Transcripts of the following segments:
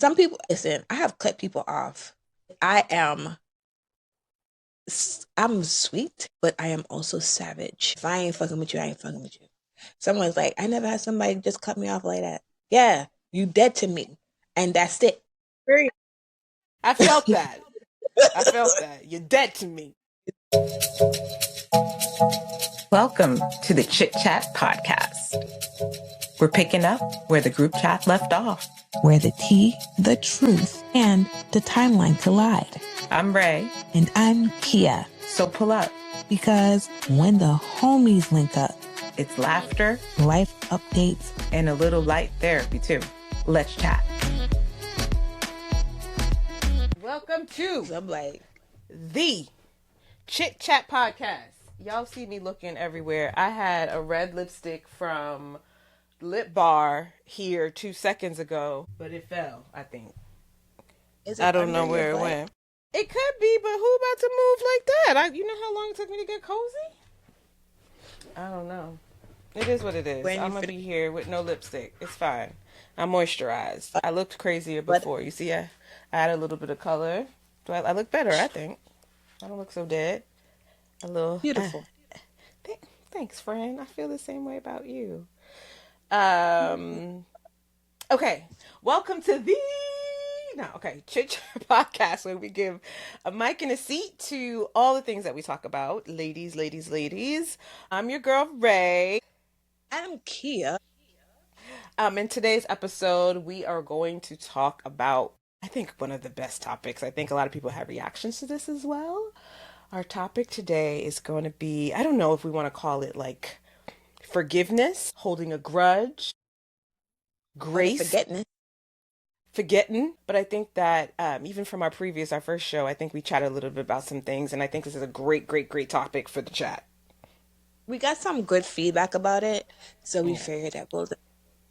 Some people, listen, I have cut people off. I am, I'm sweet, but I am also savage. If I ain't fucking with you, I ain't fucking with you. Someone's like, I never had somebody just cut me off like that. Yeah, you dead to me. And that's it. Period. I felt that. I felt that. You're dead to me. Welcome to the Chitchat podcast. We're picking up where the group chat left off, where the tea, the truth, and the timeline collide. I'm Rae. And I'm Kia. So pull up. Because when the homies link up, it's laughter, life updates, and a little light therapy too. Let's chat. Welcome to I'm like, the Chitchat podcast. Y'all see me looking everywhere. I had a red lipstick from Lip Bar here 2 seconds ago, but it fell, I think. I don't know where it went. It could be, but who about to move like that? You know how long it took me to get cozy? I don't know. It is what it is. I'm going to be here with no lipstick. It's fine. I'm moisturized. I looked crazier before. You see, I add a little bit of color. I look better, I think. I don't look so dead. A little beautiful. Thanks, friend. I feel the same way about you. Okay. Welcome to the Chit Chat podcast, where we give a mic and a seat to all the things that we talk about. Ladies, ladies, ladies. I'm your girl, Rae. I'm Kia. In today's episode, we are going to talk about, I think, one of the best topics. I think a lot of people have reactions to this as well. Our topic today is going to be, I don't know if we want to call it like forgiveness, holding a grudge, grace, forgetting. But I think that even from our first show, I think we chatted a little bit about some things. And I think this is a great, great, great topic for the chat. We got some good feedback about it. So we figured that we'll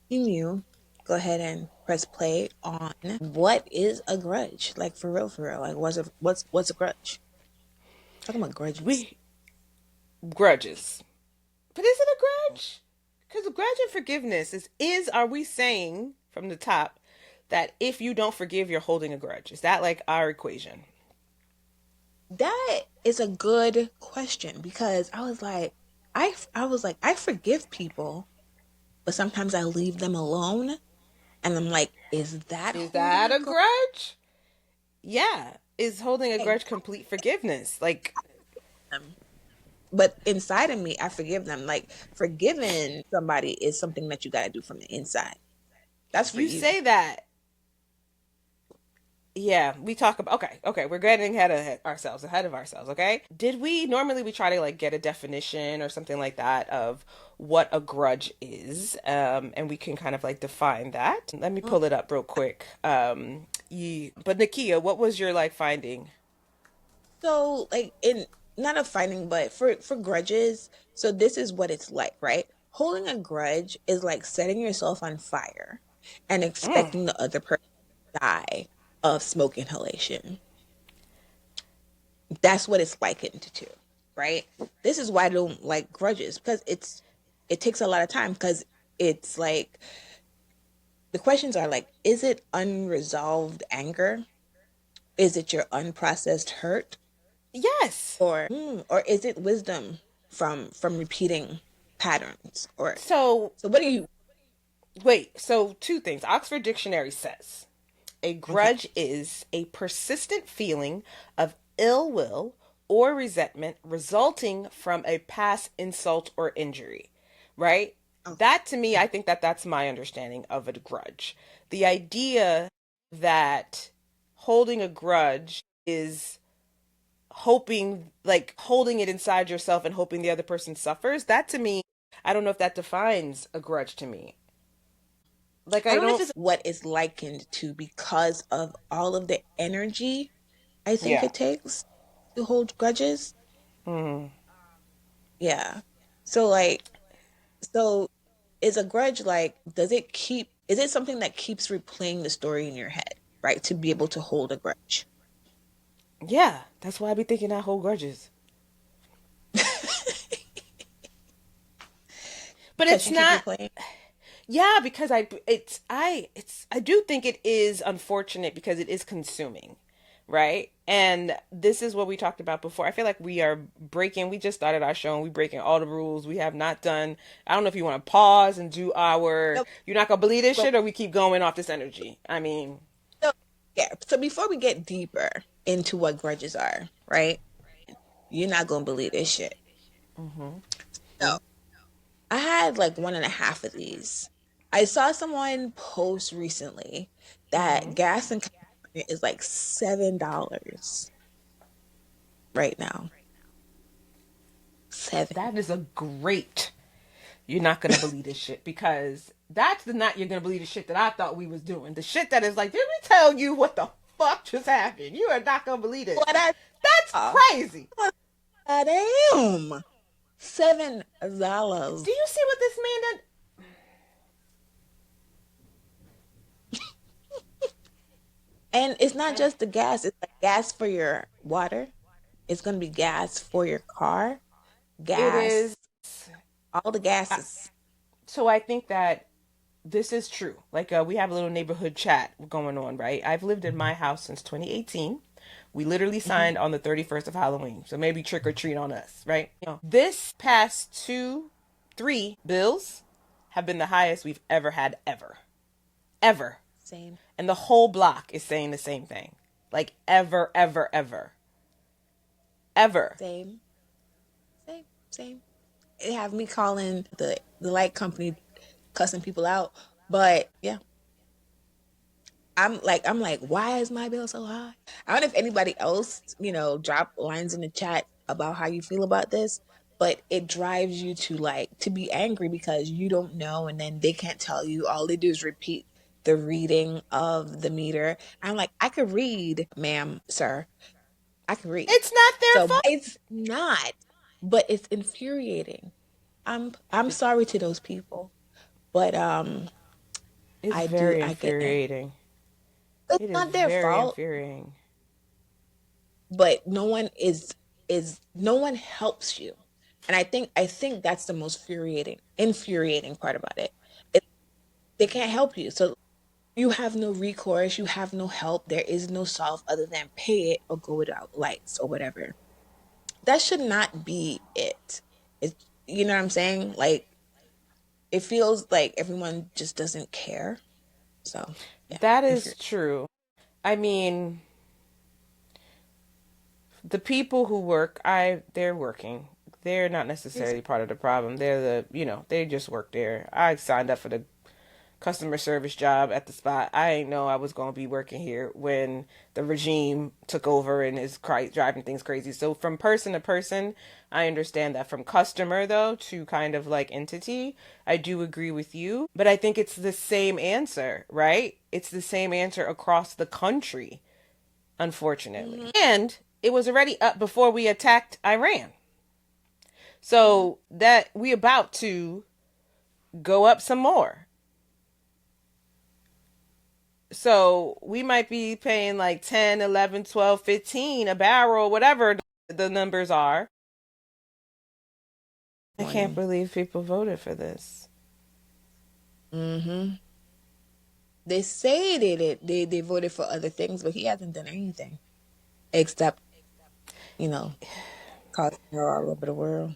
continue. Go ahead and press play on what is a grudge? Like for real. Like what's a grudge? Talking about grudges. Grudges. But is it a grudge? Because a grudge and forgiveness are we saying from the top that if you don't forgive, you're holding a grudge? Is that like our equation? That is a good question, because I was like, I forgive people, but sometimes I leave them alone. And I'm like, is that a grudge? Yeah. Is holding a grudge complete forgiveness? Like, but inside of me, I forgive them. Like, forgiving somebody is something that you got to do from the inside. That's for you. You say that. Yeah, we talk about, okay, we're getting ahead of ourselves, okay? Normally we try to like get a definition or something like that of what a grudge is, and we can kind of like define that. Let me pull it up real quick. But Nakia, what was your like finding? So like not a finding, but for grudges, so this is what it's like, right? Holding a grudge is like setting yourself on fire and expecting the other person to die of smoke inhalation. That's what it's likened to, right? This is why I don't like grudges, because it takes a lot of time, because it's like the questions are like, is it unresolved anger? Is it your unprocessed hurt? Yes. Or is it wisdom from repeating patterns? Or so what do you wait, so two things. Oxford Dictionary says a grudge is a persistent feeling of ill will or resentment resulting from a past insult or injury, right? That, to me, I think that's my understanding of a grudge. The idea that holding a grudge is holding it inside yourself and hoping the other person suffers, that to me, I don't know if that defines a grudge to me. Like, I don't know if it's what it's likened to, because of all of the energy I think it takes to hold grudges. Yeah. So is a grudge like, is it something that keeps replaying the story in your head, right? To be able to hold a grudge. Yeah, that's why I be thinking I hold grudges. But it's not. Yeah, because I do think it is unfortunate because it is consuming, right? And this is what we talked about before. I feel like we just started our show and we breaking all the rules. We have not done, I don't know if you want to pause and do our, Nope. you're not gonna believe this Well, shit, or we keep going off this energy. I mean, so, yeah. So before we get deeper into what grudges are, right? You're not gonna believe this shit. hmm So I had like one and a half of these. I saw someone post recently that hmm gas in California is like $7 right now. Seven. that is a great, you're not gonna believe this shit, because that's the not you're gonna believe the shit that I thought we was doing. The shit that is like, did we tell you what the fuck just happened? You are not gonna believe this. What I That's saw. crazy. Damn. $7. Do you see what this man did? And it's not just the gas, it's like gas for your water. It's gonna be gas for your car. It is. Gas, all the gases. So I think that this is true. Like, we have a little neighborhood chat going on, right? I've lived in my house since 2018. We literally Mhm. signed on the 31st of Halloween. So maybe trick or treat on us, right? This past 3 bills have been the highest we've ever had, ever. Ever. Same. And the whole block is saying the same thing. Like, ever, ever, ever. Ever. Same. Same. Same. It have me calling the light company cussing people out. But yeah. I'm like, why is my bill so high? I don't know if anybody else, drop lines in the chat about how you feel about this, but it drives you to be angry because you don't know and then they can't tell you. All they do is repeat the reading of the meter. I'm like, I could read, ma'am, sir. I can read. It's not their So fault. it's not, but it's infuriating. I'm sorry to those people, but It's I very I get it. infuriating. It's It is not their very fault, infuriating. but no one helps you. And I think that's the most infuriating part about it. it. They can't help you. So you have no recourse, you have no help. There is no solve other than pay it or go without lights or whatever. That should not be it. You know what I'm saying? Like it feels like everyone just doesn't care. So yeah, That if you're is true. I mean, the people who work, they're working. They're not necessarily part of the problem. They just work there. I signed up for the customer service job at the spot. I didn't know I was going to be working here when the regime took over and is driving things crazy. So from person to person, I understand that. From customer, though, to kind of like entity, I do agree with you. But I think it's the same answer, right? It's the same answer across the country, unfortunately. And it was already up before we attacked Iran. So that we about to go up some more. So we might be paying like 10, 11, 12, 15 a barrel, whatever the numbers are. I can't believe people voted for this. hmm They say they did. They voted for other things, but he hasn't done anything except, you know, cause terror all over the world.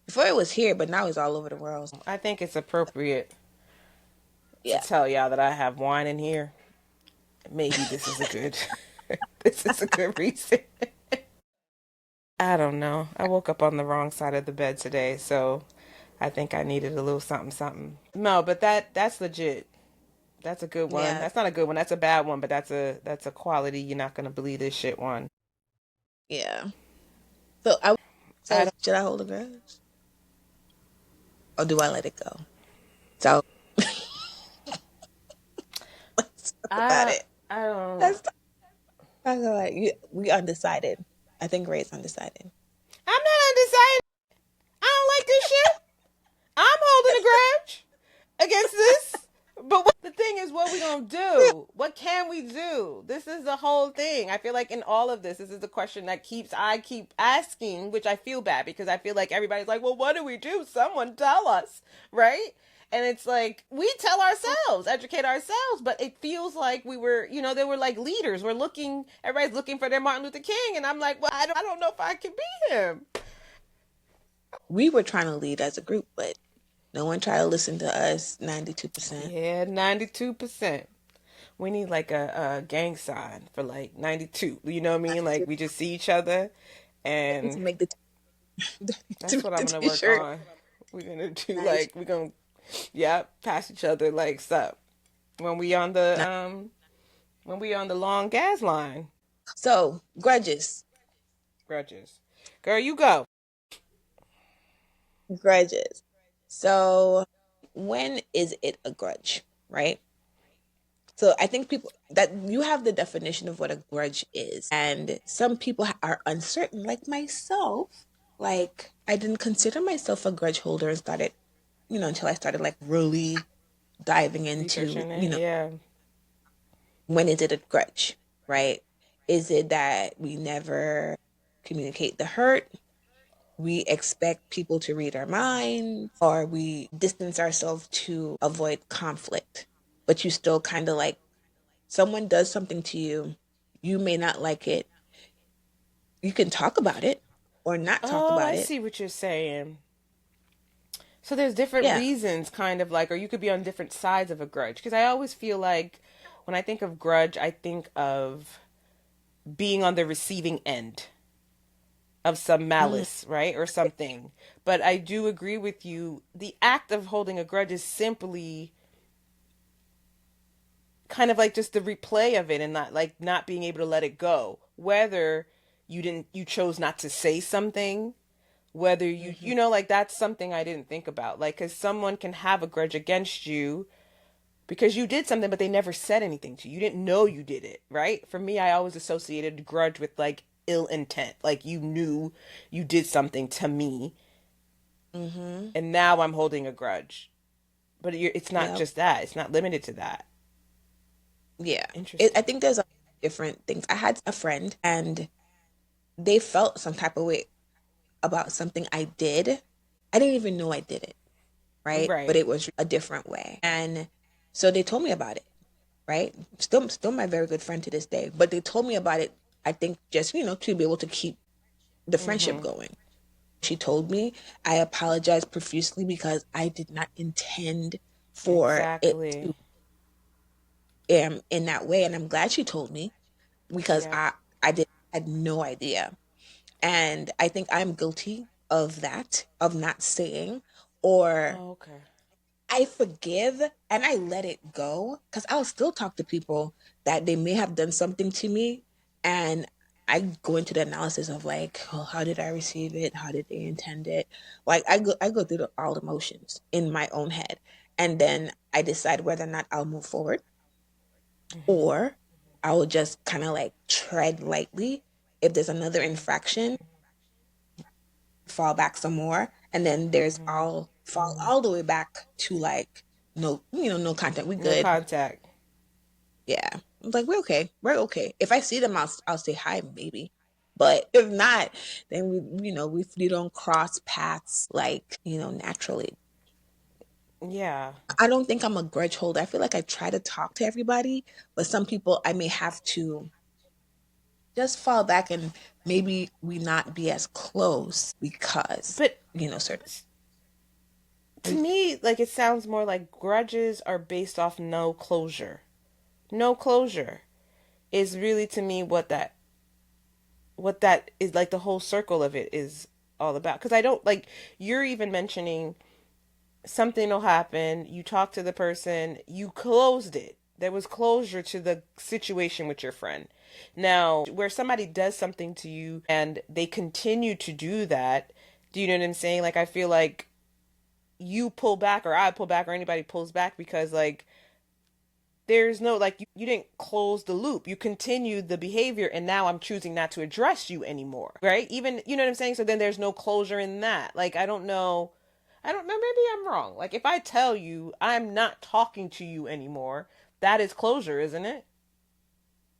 Before it was here, but now it's all over the world. I think it's appropriate to Yeah. tell y'all that I have wine in here. Maybe this is a good this is a good reason. I don't know. I woke up on the wrong side of the bed today, so I think I needed a little something something. No, but that's legit. That's a good one. Yeah. That's not a good one. That's a bad one, but that's a quality you're not gonna believe this shit one. Yeah. So I I so don't, should I hold a grudge or do I let it go? So let's talk about I it. I don't. Let's talk about it. We undecided. I think Ray's undecided. I'm not undecided. I don't like this shit. I'm holding a grudge against this. But the thing is, what we gonna do? What can we do? This is the whole thing. I feel like in all of this is the question that I keep asking, which I feel bad because I feel like everybody's like, well, what do we do? Someone tell us, right? And it's like we tell ourselves, educate ourselves, but it feels like we were, they were like leaders. Everybody's looking for their Martin Luther King, and I'm like, well, I don't know if I can be him. We were trying to lead as a group, but no one tried to listen to us. 92%. Yeah, 92%. We need like a gang sign for like 92. You know what I mean? Like we just see each other, To and make the to that's what make I'm the gonna work t-shirt. on. We're gonna do 90, like we're gonna, yeah, pass each other like sup when we on the long gas line. So, grudges. Grudges, girl, you go. Grudges. So, when is it a grudge, right? So, I think people that you have the definition of what a grudge is, and some people are uncertain, like myself. Like, I didn't consider myself a grudge holder and started, until I started like really diving into, Researching it, yeah. when is it a grudge, right? Is it that we never communicate the hurt? We expect people to read our minds, or we distance ourselves to avoid conflict. But you still kind of like, someone does something to you, you may not like it. You can talk about it or not talk Oh, about I it. see what you're saying. So there's different Yeah. reasons, kind of like, or you could be on different sides of a grudge. Because I always feel like when I think of grudge, I think of being on the receiving end of some Mm, malice, right? Or something. But I do agree with you. The act of holding a grudge is simply kind of like just the replay of it and not being able to let it go. Whether you chose not to say something, whether mhm. like that's something I didn't think about. Like, cuz someone can have a grudge against you because you did something but they never said anything to you. You didn't know you did it, right? For me, I always associated grudge with like ill intent. Like you knew you did something to me Mhm. and now I'm holding a grudge. But it's not Yep. just that. It's not limited to that. Yeah. I Interesting. think there's a different things. I had a friend and they felt some type of way about something I did. I didn't even know I did it, right? But Right. it was a different way. And so they told me about it, right? Still my very good friend to this day. But they told me about it, I think just, to be able to keep the friendship Mhm. going. She told me, I apologized profusely because I did not intend for it Exactly. to in that way. And I'm glad she told me because Yeah. I had no idea. And I think I'm guilty of that, of not saying, or Oh, okay. I forgive and I let it go because I'll still talk to people that they may have done something to me. And I go into the analysis of like, oh, how did I receive it? How did they intend it? Like I go through all the emotions in my own head. And then I decide whether or not I'll move forward Mhm. or I will just kind of like tread lightly. If there's another Mhm. infraction, fall back some more, and then there's Mhm. all fall all the way back to like no, no contact. We No good. contact. Yeah, I'm like we're okay. We're okay. If I see them, I'll say hi maybe. But if not, then we don't cross paths like naturally. Yeah. I don't think I'm a grudge holder. I feel like I try to talk to everybody, but some people I may have to just fall back and maybe we not be as close because But certain to me, like it sounds more like grudges are based off no closure. No closure is really to me what that is, like the whole circle of it is all about. Because I don't like you're even mentioning something will happen, you talk to the person, you closed it. There was closure to the situation with your friend. Now, where somebody does something to you and they continue to do that, do you know what I'm saying? Like, I feel like you pull back, or I pull back, or anybody pulls back because, like, there's no, like, you didn't close the loop. You continued the behavior, and now I'm choosing not to address you anymore, right? Even, you know what I'm saying? So then there's no closure in that. Like, I don't know. I don't know. Maybe I'm wrong. Like, if I tell you I'm not talking to you anymore, that is closure, isn't it?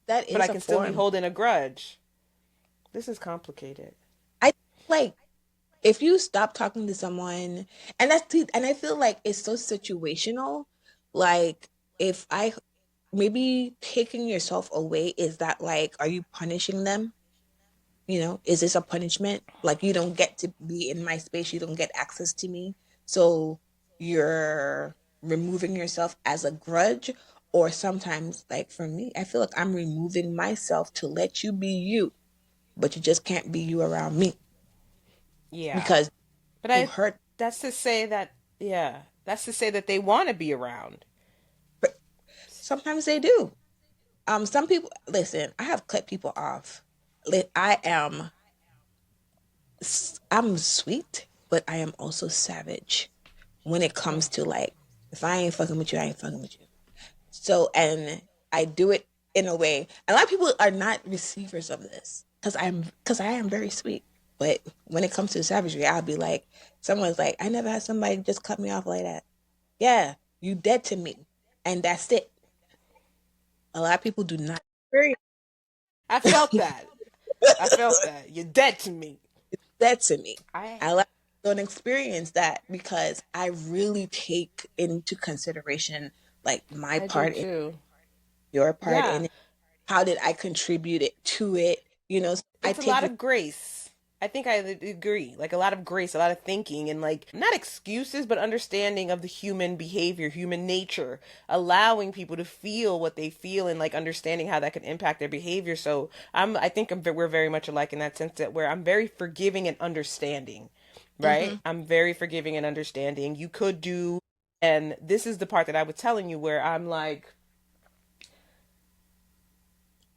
that But I is a can still be form. holding a grudge. This is complicated. I like if you stop talking to someone, and I feel like it's so situational. Like, if I maybe taking yourself away, is that like, are you punishing them? Is this a punishment? Like, you don't get to be in my space, you don't get access to me. So you're removing yourself as a grudge. Or sometimes, like for me, I feel like I'm removing myself to let you be you, but you just can't be you around me Yeah. because But you I hurt. that's to say that yeah, that's to say that they want to be around. Sometimes they do. Some people, listen, I have cut people off. I am, I'm sweet, but I am also savage when it comes to like, if I ain't fucking with you, I ain't fucking with you. So, and I do it in a way. A lot of people are not receivers of this because I am very sweet. But when it comes to savagery, I'll be like, someone's like, I never had somebody just cut me off like that. Yeah, you dead to me, and that's it. A lot of people do not experience I felt that. I felt that. You're dead to me. that to me. I A lot of people don't experience that because I really take into consideration like my I do part in too. your part Yeah. in it. How did I contribute it to it? So I It's a take lot of grace. I think I agree. Like a lot of grace, a lot of thinking, and like not excuses, but understanding of the human behavior, human nature, allowing people to feel what they feel and like understanding how that can impact their behavior. So I think we're very much alike in that sense that where I'm very forgiving and understanding, hmm right? I'm very forgiving and understanding. You could do, and this is the part that I was telling you where I'm like,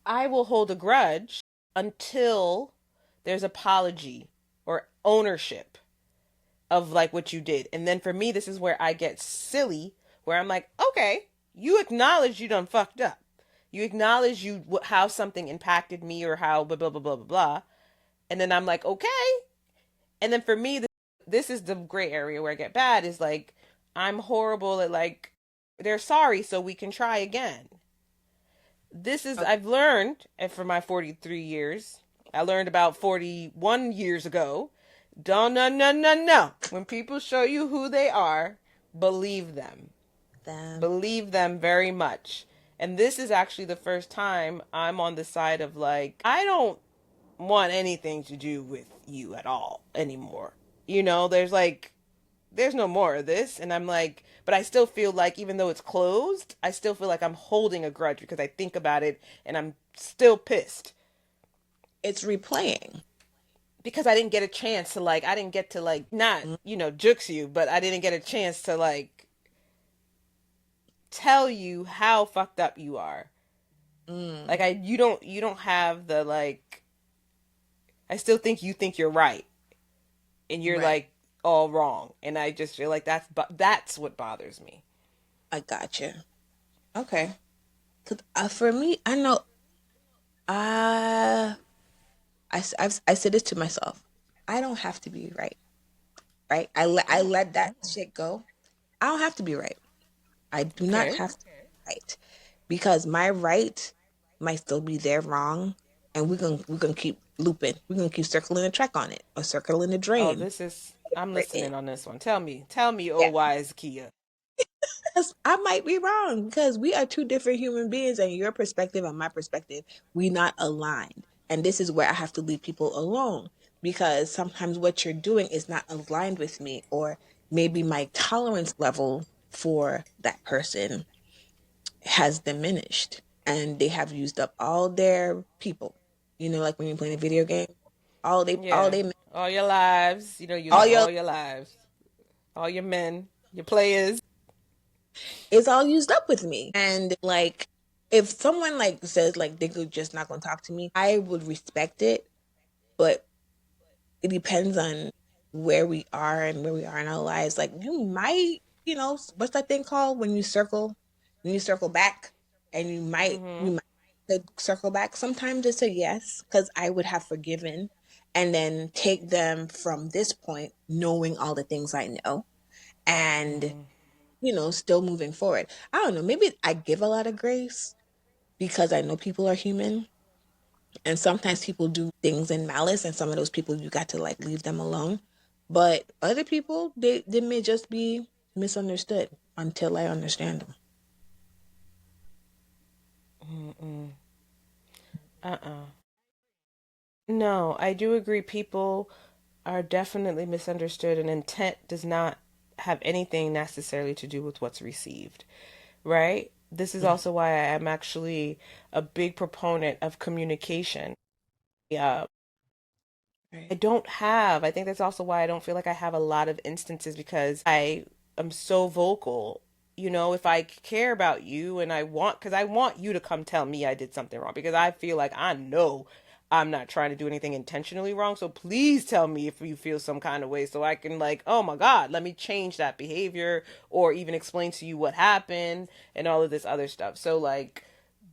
I will hold a grudge until there's apology or ownership of like what you did. And then for me, this is where I get silly, where I'm like, okay, you acknowledge you done fucked up. You acknowledge how something impacted me or how blah blah blah blah blah blah. And then I'm like, okay. And then for me, this is the gray area where I get bad is like I'm horrible at like they're sorry so we can try again. This is I've learned and for my 43 years. I learned about 41 years ago. Don't no no no no. When people show you who they are, believe them. them. Believe them very much. And this is actually the first time I'm on the side of like I don't want anything to do with you at all anymore. There's like there's no more of this. And I'm like, but I still feel like even though it's closed, I still feel like I'm holding a grudge because I think about it and I'm still pissed It's replaying. because I didn't get a chance to like, I didn't get to like, not, jukes you, but I didn't get a chance to like tell you how fucked up you are. Mm, Like you don't have the like, I still think you think you're right and you're right. like all wrong. And I just feel like that's what bothers me. I got you. Okay. 'Cause, for me, I know. Uh, I said this to myself. I don't have to be right. Right. I let that shit go. I don't have to be right. I do not Okay. have to be right because my right might still be their wrong, and we're gonna keep looping. We're gonna keep circling the track on it or circling the Oh, drain. I'm We're in. listening on this one. Tell me, oh Yeah. wise Kia. 'Cause I might be wrong because we are two different human beings, and your perspective and my perspective, we not aligned. And this is where I have to leave people alone because sometimes what you're doing is not aligned with me, or maybe my tolerance level for that person has diminished and they have used up all their people. Like when you're playing a video game, Yeah. All your lives, you all have your all your lives, all your men, your players. it's all used up with me. And like, if someone like says like they're just not gonna talk to me, I would respect it, but it depends on where we are and where we are in our lives. Like, you might, what's that thing called when you circle back, and Mm-hmm. you might could circle back. Sometimes it's a yes because I would have forgiven, and then take them from this point, knowing all the things I know, and Mm-hmm. still moving forward. I don't know. Maybe I give a lot of grace because I know people are human. And sometimes people do things in malice, and some of those people you got to like leave them alone. But other people, they may just be misunderstood until I understand them. Mm-mm. Uh-uh. No, I do agree. People are definitely misunderstood, and intent does not have anything necessarily to do with what's received, right? This is Mm, also why I am actually a big proponent of communication. Yeah, right. I think that's also why I don't feel like I have a lot of instances because I am so vocal. You know, if I care about you and because I want you to come tell me I did something wrong because I feel like I know I'm not trying to do anything intentionally wrong. So please tell me if you feel some kind of way so I can, like, oh my God, let me change that behavior or even explain to you what happened and all of this other stuff. So, like,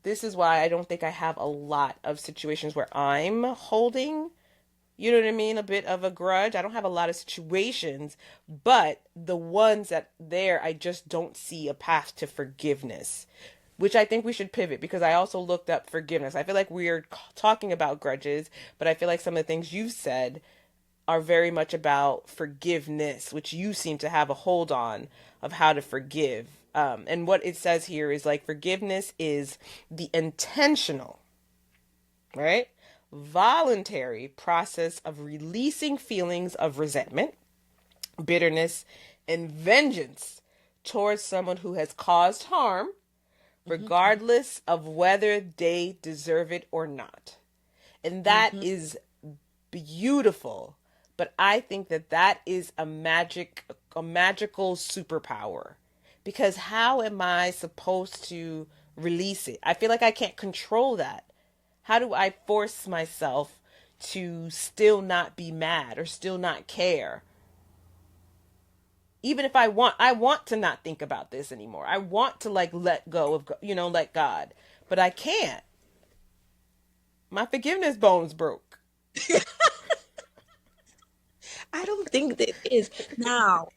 this is why I don't think I have a lot of situations where I'm holding, you know what I mean, a bit of a grudge. I don't have a lot of situations, but the ones that there, I just don't see a path to forgiveness, which I think we should pivot because I also looked up forgiveness. I feel like we're talking about grudges, but I feel like some of the things you've said are very much about forgiveness, which you seem to have a hold on of how to forgive. And what it says here is like forgiveness is the intentional, right? Voluntary process of releasing feelings of resentment, bitterness, and vengeance towards someone who has caused harm, Mm-hmm, regardless of whether they deserve it or not. And that mm-hmm. is beautiful, but I think that that is a magical superpower because how am I supposed to release it? I feel like I can't control that. How do I force myself to still not be mad or still not care? Even if I want to not think about this anymore. I want to, like, let go of, let God, but I can't. My forgiveness bones broke. I don't think that is. Now,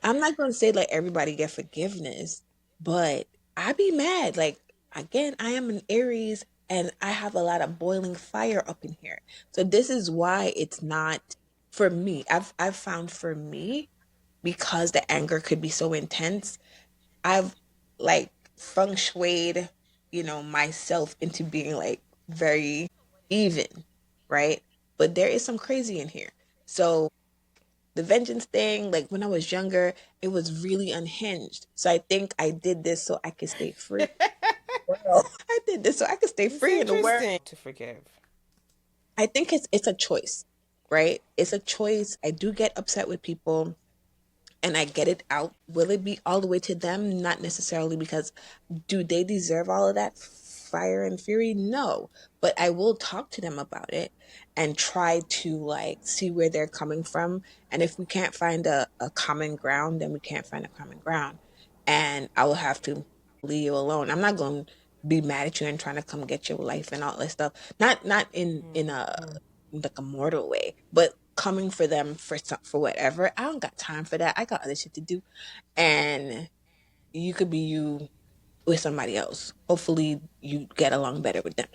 I'm not going to say like everybody get forgiveness, but I be mad. Like, again, I am an Aries and I have a lot of boiling fire up in here. So this is why it's not for me. I've found for me, because the anger could be so intense, I've like feng shuied, myself into being like very even, right? But there is some crazy in here. So the vengeance thing, like when I was younger, it was really unhinged. So I think I did this so I could stay free. Well, I did this so I could stay It's free in the world. interesting to forgive. I think it's a choice, right? It's a choice. I do get upset with people and I get it out. Will it be all the way to them? Not necessarily, because do they deserve all of that fire and fury? No. But I will talk to them about it and try to like see where they're coming from. And if we can't find a common ground, then we can't find a common ground. And I will have to leave you alone. I'm not going to be mad at you and trying to come get your life and all that stuff. Not in a like a mortal way, but coming for them for for whatever. I don't got time for that. I got other shit to do. And you could be you with somebody else. Hopefully you get along better with them.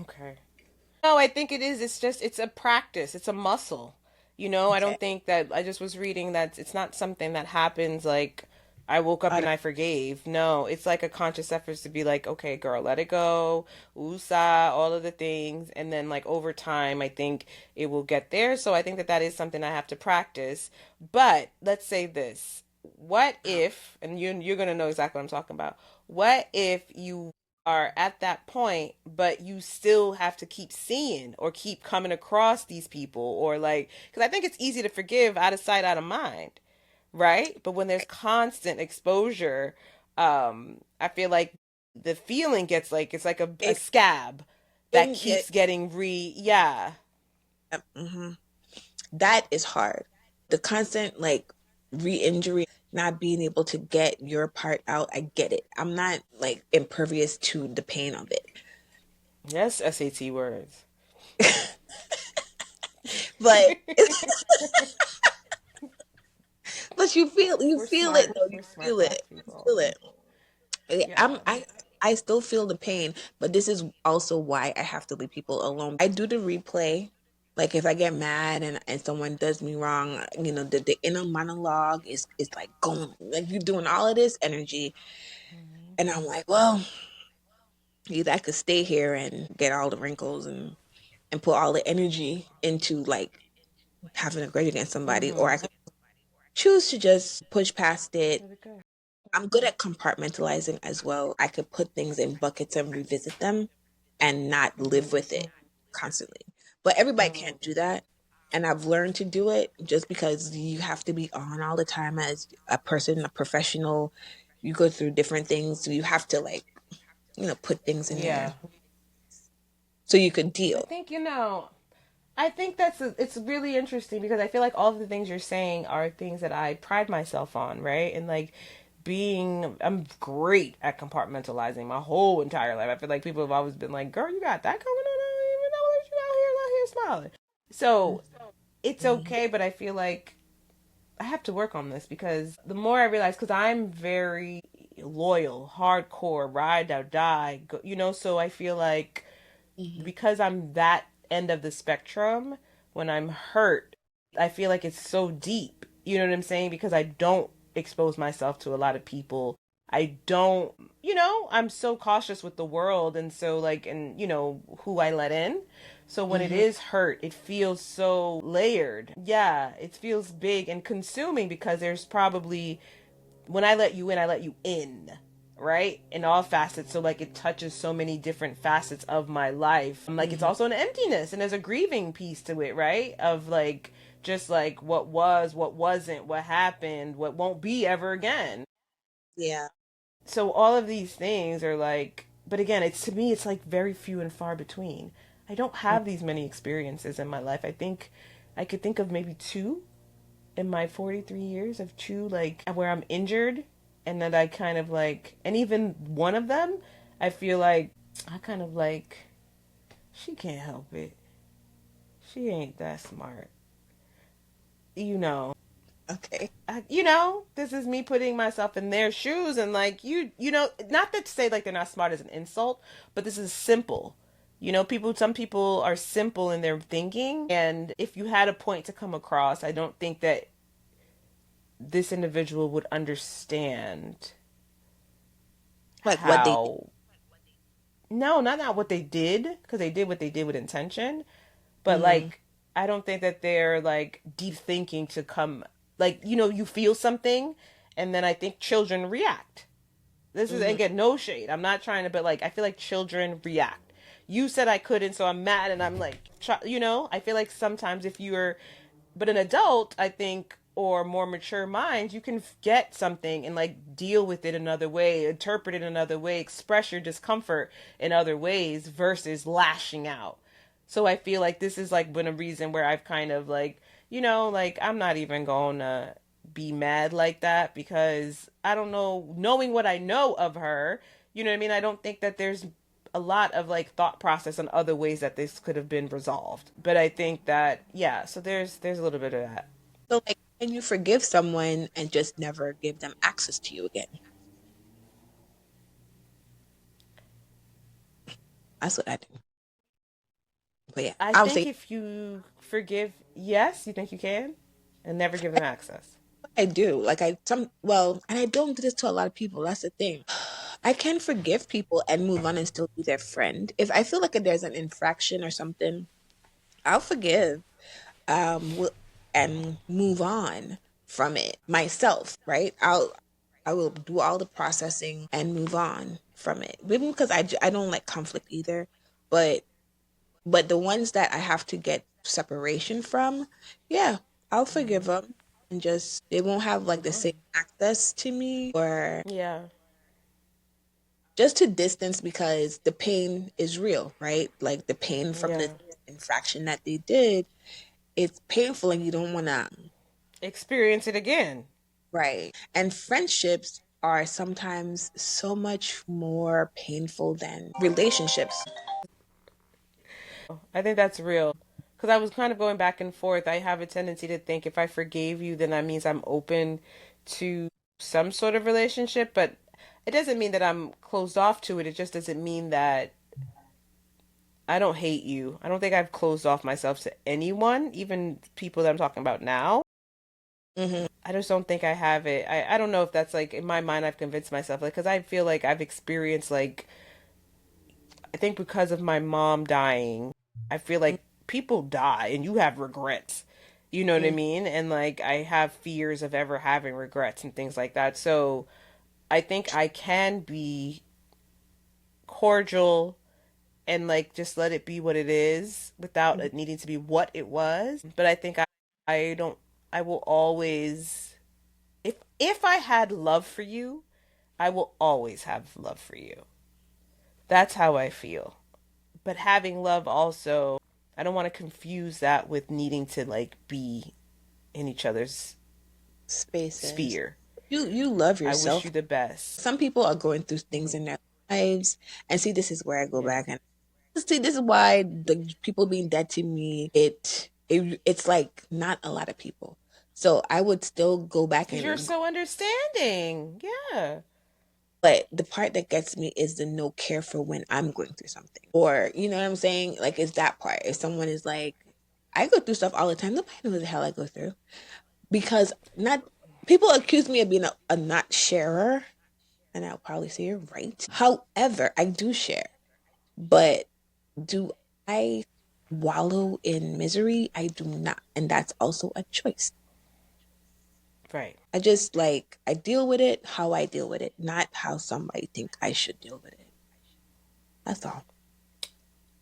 Okay. No, I think it is. It's a practice. It's a muscle. I Okay. don't think that I just was reading that it's not something that happens like I woke up Out and of- I forgave. No, it's like a conscious effort to be like, okay, girl, let it go. Usa, all of the things. And then, like, over time, I think it will get there. So I think that that is something I have to practice. But let's say this. What if, and you're going to know exactly what I'm talking about. What if you are at that point, but you still have to keep seeing or keep coming across these people, or like, because I think it's easy to forgive out of sight, out of mind, right? But when there's constant exposure, I feel like the feeling gets like it's like a it scab that can get keeps getting yeah. mhm. That is hard. The constant like re-injury, not being able to get your part out. I get it. I'm not like impervious to the pain of it. Yes, SAT words. But but you We're feel it smart. though. You We're smart feel black it. You people. feel it. Yeah. I still feel the pain, but this is also why I have to leave people alone. I do the replay Like if I get mad and someone does me wrong, the inner monologue is like going, like you're doing all of this energy. And I'm like, well, either I could stay here and get all the wrinkles and put all the energy into like having a grudge against somebody, or I could choose to just push past it. Let it go. I'm good at compartmentalizing as well. I could put things in buckets and revisit them and not live with it constantly. But everybody can't do that. And I've learned to do it just because you have to be on all the time as a person, a professional. You go through different things. So you have to like, put things in there Yeah. so you could I deal. think, I think it's really interesting because I feel like all of the things you're saying are things that I pride myself on, right? And like I'm great at compartmentalizing my whole entire life. I feel like people have always been like, "Girl, you got that going on? I don't even know that you out here smiling." So it's Mhm. okay, but I feel like I have to work on this because the more I realize, because I'm very loyal, hardcore, ride or die, so I feel like Mhm. because I'm that end of the spectrum, when I'm hurt, I feel like it's so deep. You know what I'm saying? Because I don't expose myself to a lot of people. I don't, I'm so cautious with the world and so like, and who I let in. So when it Mhm. is hurt, it feels so layered. Yeah, it feels big and consuming because there's probably when I let you in, I let you in, right? In all facets. So like it touches so many different facets of my life. Like it's Mhm. also an emptiness and there's a grieving piece to it, right? Of like just like what was, what wasn't, what happened, what won't be ever again. Yeah. So all of these things are like, but again, it's to me it's like very few and far between. I don't have these many experiences in my life. I think I could think of maybe two in my 43 years of true like where I'm injured and that I kind of like, and even one of them I feel like I kind of like, she can't help it, she ain't that smart, you know. Okay. This is me putting myself in their shoes and like not that to say like they're not smart as an insult, but this is simple. Some people are simple in their thinking, and if you had a point to come across, I don't think that this individual would understand Like what they how. No, not what they did, because they did what they did with intention, but did. like I don't think that they're like deep thinking to come, like you feel something and then I think children react. This is Hmm. again no shade, I'm not trying to, but like I feel like children react. You said I couldn't, so I'm mad and I'm like I feel like sometimes if you're, but an adult, I think, or more mature minds, you can get something and like deal with it another way, interpret it another way, express your discomfort in other ways versus lashing out. So I feel like this is like been a reason where I've kind of like, like I'm not even going to be mad like that because I don't know, knowing what I know of her, you know what I mean? I don't think that there's a lot of like thought process on other ways that this could have been resolved. But I think that yeah, so there's a little bit of that. So, like, can you forgive someone and just never give them access to you again? That's what I do. But yeah, I I would think say if you forgive, yes, you think you can, and never give them access. I do. Like and I don't do this to a lot of people. That's the thing. I can forgive people and move on and still be their friend. If I feel like there's an infraction or something, I'll forgive, wi- and move on from it myself. Right? I will do all the processing and move on from it. Maybe because I don't like conflict either, but the ones that I have to get separation from, yeah, I'll forgive them and just they won't have like Move the on. same access to me or Yeah, just to distance because the pain is real, right? Like the pain from the yeah. infraction that they did, it's painful and you don't want to, Experience it again. right? And friendships are sometimes so much more painful than relationships. I think that's real. Because I was kind of going back and forth. I have a tendency to think if I forgave you, then that means I'm open to some sort of relationship. But it doesn't mean that I'm closed off to it. It just doesn't mean that I don't hate you. I don't think I've closed off myself to anyone, even people that I'm talking about now. Hmm. I just don't think I have it. I don't know if that's like in my mind I've convinced myself like because I feel like I've experienced like I think because of my mom dying, I feel like people die and you have regrets. You know what I Hmm. mean? And like I have fears of ever having regrets and things like that. So I think I can be cordial and like just let it be what it is without it needing to be what it was. But I think I don't I will always if I had love for you, I will always have love for you. That's how I feel. But having love also, I don't want to confuse that with needing to like be in each other's Spaces. sphere. You love I wish yourself. you the best. Some people are going through things Mhm. in their lives, and see, this is where I go Yeah. back and see, this is why the people being dead to me, it's like not a lot of people. So I would still go back Because you're and, so understanding. Yeah. but the part that gets me is the no care for when I'm going through something, or you know what I'm saying? Like, it's that part. If someone is like, I go through stuff all the time. Nobody knows the hell I go through because not people accuse me of being a not sharer, and I'll probably say you're right. However, I do share, but do I wallow in misery? I do not. And that's also a choice. Right. I just like, I deal with it how I deal with it, not how somebody think I should deal with it. That's all.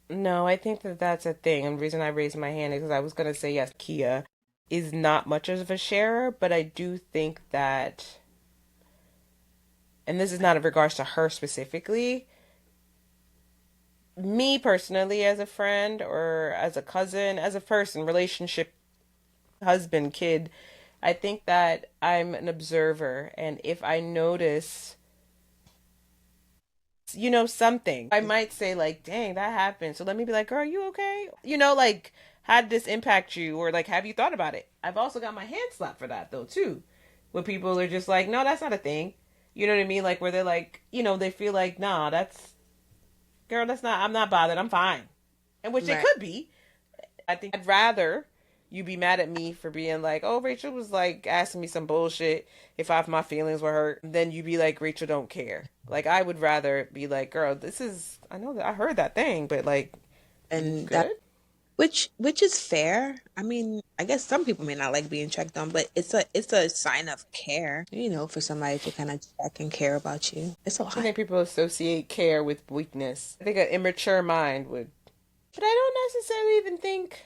No, I think that that's a thing. And the reason I raised my hand is because I was going to say yes, Kia is not much of a sharer, but I do think that, and this is not in regards to her specifically, me personally as a friend or as a cousin, as a person, relationship, husband, kid, I think that I'm an observer. And if I notice, something, I might say, like, dang, that happened. So let me be like, girl, are you okay? Like, how did this impact you? Or, like, have you thought about it? I've also got my hand slapped for that, though, too. When people are just like, no, that's not a thing. You know what I mean? Like, where they're like, they feel like, nah, girl, I'm not bothered. I'm fine. And which it Right. could be. I think I'd rather you be mad at me for being like, oh, Rachel was like asking me some bullshit if my feelings were hurt, then you be like, Rachel don't care. Like, I would rather be like, girl, I know that I heard that thing, but like, you And that, good? which is fair. I mean, I guess some people may not like being checked on, but it's a sign of care, for somebody to kind of check and care about you. It's a I lot. think people associate care with weakness. I think an immature mind would. But I don't necessarily even think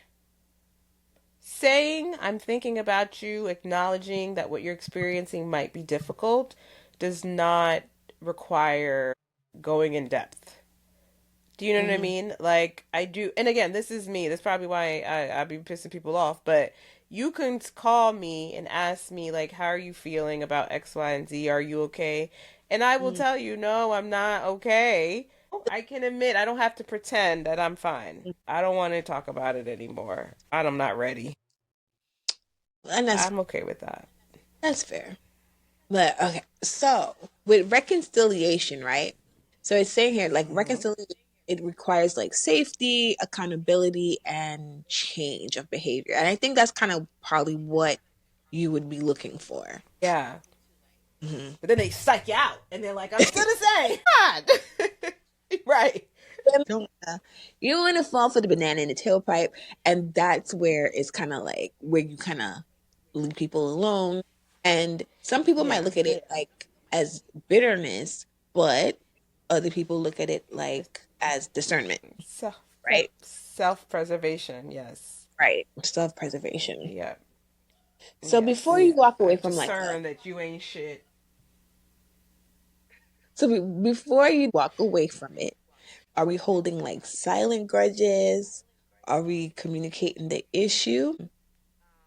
saying I'm thinking about you, acknowledging that what you're experiencing might be difficult, does not require going in depth. Do you know what I Hmm. mean? Like, I do, and again, this is me. That's probably why I be pissing people off. But you can call me and ask me like, how are you feeling about X, Y, and Z? Are you okay? And I will tell you, no, I'm not okay. I can admit I don't have to pretend that I'm fine. I don't want to talk about it anymore. I'm not ready. And I'm okay with that. that's fair. But okay, so with reconciliation, right? So it's saying here, like, Hmm. reconciliation, it requires like safety, accountability, and change of behavior. And I think that's kind of probably what you would be looking for. Yeah. Hmm. But then they psych you out and they're like, I'm still the same. God. Right. You don't want to fall for the banana in the tailpipe, and that's where it's kind of like where you kind of leave people alone. And some people might Yeah. look at it like as bitterness, but other people look at it It's like as discernment, self right? self preservation. Yes. Right. Self-preservation. Yeah. So Yes. before you walk away I've from like a, discerned that you ain't shit. before you walk away from it, are we holding like silent grudges? Are we communicating the issue?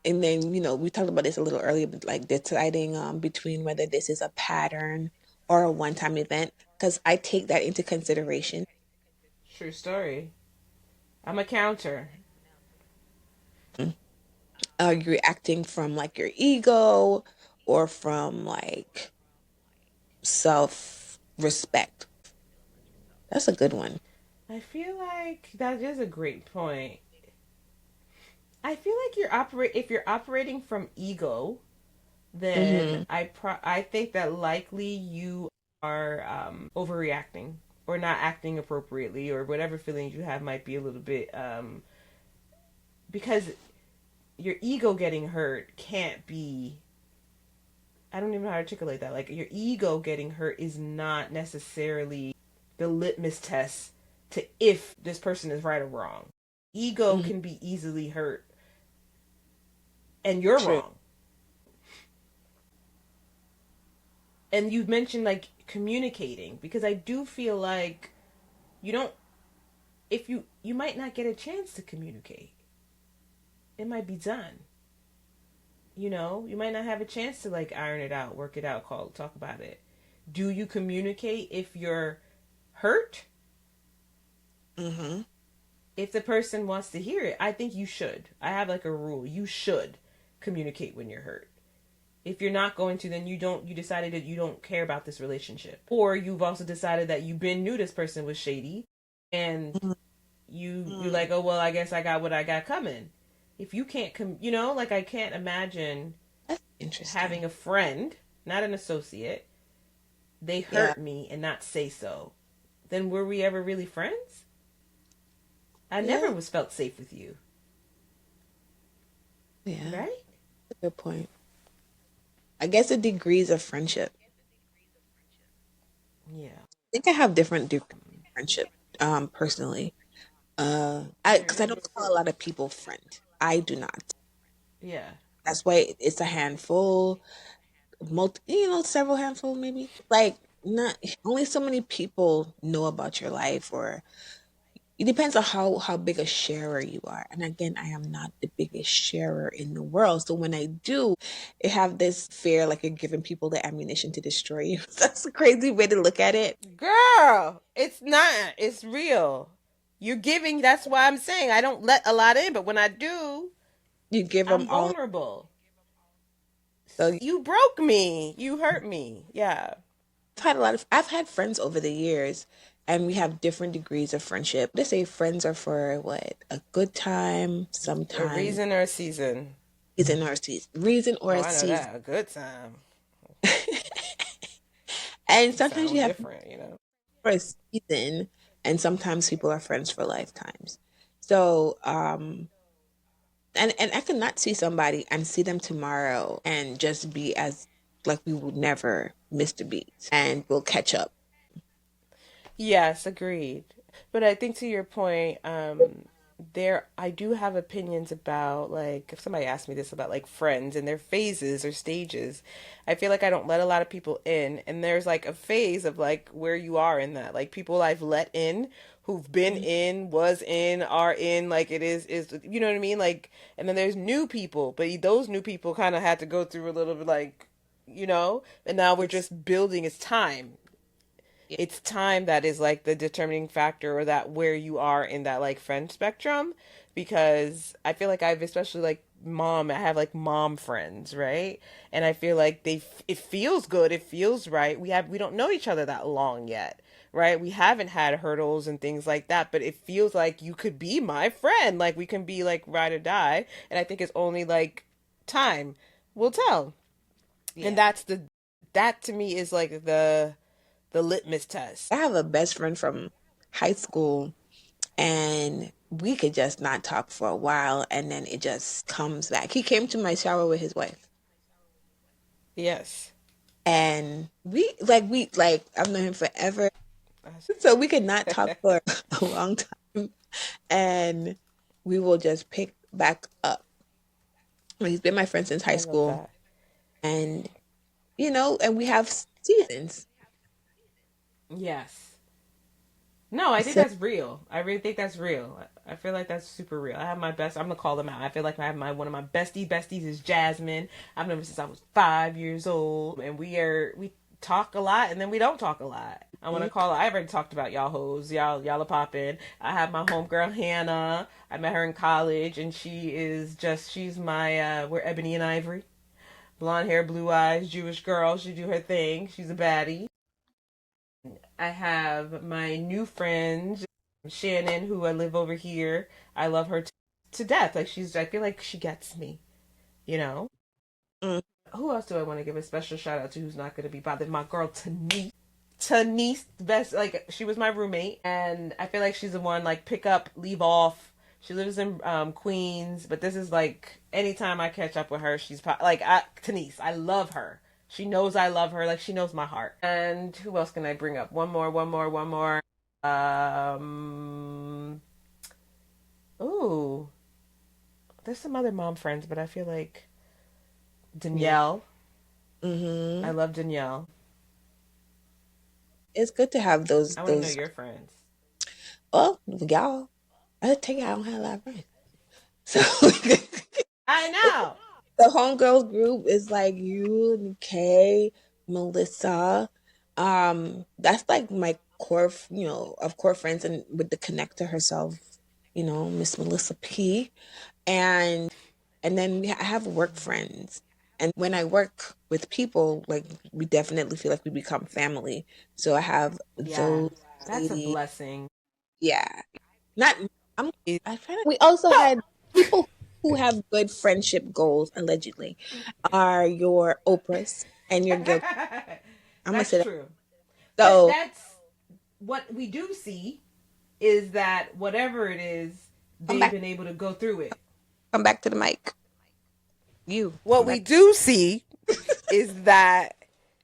And then, we talked about this a little earlier, but like deciding between whether this is a pattern or a one-time event, because I take that into consideration. True story. I'm a counter. Are you reacting from like your ego or from like self-respect? That's a good one. I feel like that is a great point. I feel like if you're operating from ego, then Mm-hmm. I think that likely you are overreacting or not acting appropriately, or whatever feelings you have might be a little bit because your ego getting hurt can't be. I don't even know how to articulate that. Like, your ego getting hurt is not necessarily the litmus test to if this person is right or wrong. Ego Mm-hmm. can be easily hurt, and you're True. wrong. And you've mentioned like communicating, because I do feel like you don't, if you might not get a chance to communicate. It might be done. You might not have a chance to like iron it out, work it out, talk about it. Do you communicate if you're hurt? Mm-hmm. If the person wants to hear it, I think you should. I have like a rule. You should communicate when you're hurt. If you're not going to, then you decided that you don't care about this relationship. Or you've also decided that you've been knew this person was shady, and you're Mm-hmm. like, oh well, I guess I got what I got coming. If you can't like, I can't imagine That's interesting. having a friend, not an associate, they Yeah. hurt me and not say so. Then were we ever really friends? I never Yeah. was felt safe with you, Yeah. right? Good point. I guess the degrees of friendship. Yeah. I think I have different degrees of friendship, personally. Because I don't call a lot of people friend. I do not. Yeah. That's why it's a handful, several handful maybe. Like, not only so many people know about your life, or it depends on how big a sharer you are. And again, I am not the biggest sharer in the world. So when I do, I have this fear like you're giving people the ammunition to destroy you. That's a crazy way to look at it. Girl, it's not. It's real. You're giving. That's why I'm saying I don't let a lot in, but when I do, You give them I'm all. vulnerable. So You broke me. You hurt me. Yeah. I've had friends over the years, and we have different degrees of friendship. They say friends are for what? A good time, A sometimes reason or a season. reason or Oh, a I know season. that. A good time. And It sometimes you sound have different. for a season, and sometimes people are friends for lifetimes. So, and I could not see somebody and see them tomorrow and just be as like we would never miss the beat and we'll catch up. Yes, agreed. But I think to your point, there I do have opinions about, like, if somebody asked me this about like friends and their phases or stages, I feel like I don't let a lot of people in, and there's like a phase of like where you are in that. Like, people I've let in who've been in, was in, are in, like, it is you know what I mean? Like, and then there's new people, but those new people kind of had to go through a little bit, like, and now we're It's just building. It's time. Yeah. It's time that is like the determining factor, or that where you are in that like friend spectrum. Because I feel like I've, especially like I have like mom friends, right? And I feel like it feels good, it feels right. We don't know each other that long yet, right? We haven't had hurdles and things like that, but it feels like you could be my friend, like we can be like ride or die. And I think it's only like time will tell. And Yeah. that to me is like the litmus test. I have a best friend from high school, and we could just not talk for a while, and then it just comes back. He came to my shower with his wife, Yes. and we like I've known him forever, so we could not talk for a long time, and we will just pick back up. Well, he's been my friend since high I love school, that. and and we have seasons. Yes. No, I think So that's real. I really think that's real. I feel like that's super real. I have my best. I'm gonna call them out. I feel like I have one of my besties is Jasmine. I've known her since I was 5 years old, and we talk a lot, and then we don't talk a lot. I want to call her. I already talked about y'all hoes. Y'all are popping. I have my homegirl Hannah. I met her in college, and she's my we're ebony and ivory, blonde hair, blue eyes, Jewish girl. She do her thing. She's a baddie. I have my new friends. Shannon, who I live over here, I love her to death. Like I feel like she gets me, you know? Mm. Who else do I want to give a special shout out to who's not going to be bothered? My girl, Tanise, best, like, she was my roommate, and I feel like she's the one, like, pick up, leave off. She lives in Queens, but this is like, anytime I catch up with her, she's like, Tanise, I love her. She knows I love her, like, she knows my heart. And who else can I bring up? One more. Um, ooh, there's some other mom friends, but I feel like Danielle. Mm-hmm. I love Danielle. It's good to have those I want to know those. your friends. Well, y'all, I take it. I don't have a lot of friends, so I know. the homegirls group is like you, Kay, Melissa. That's like my core, of core friends, and with the connector herself, Miss Melissa P. And then I have work friends. And when I work with people, like we definitely feel like we become family. So I have Yeah, those that's a ladies. blessing. Yeah. Not I find we also had people who have good friendship goals, allegedly, are your Oprahs and your guilt. I'm gonna That's say that. true. But So that's what we do see is that whatever it is, come they've back been able to go through it. come back to the mic. You What come we back. do see is that